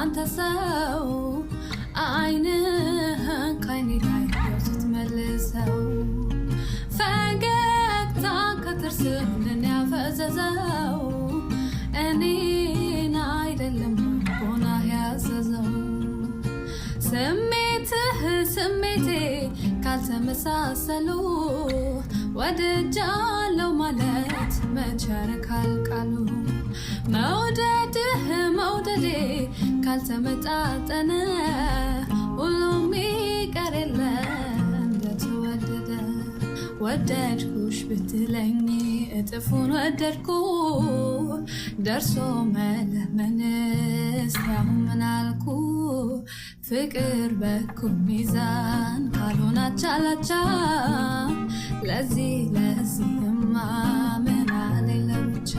አንተ ሰው አይንህን ከኔ ላይ ስትመልሰው ፈገግታ ከጥርስህ ምን ያፈዘዘው እኔን አይደለም ሆና ያዘዘው ስሜቴ ካልተመሳሰሉ ወደጃለው ማለት መቻረካል ቃሉ መውደዴ ካልተመጣጠነ ሁሉም ይቀር የለ እንደተወደደ ወደድኩሽ ብትለኝ እጥፉን ወደድኩ ደርሶ መለመንስ ያው ምን አልኩ ፍቅር በኩል ሚዛን ካልሆነ አቻላቻ ለዚህማ ምን አለ ለብቻ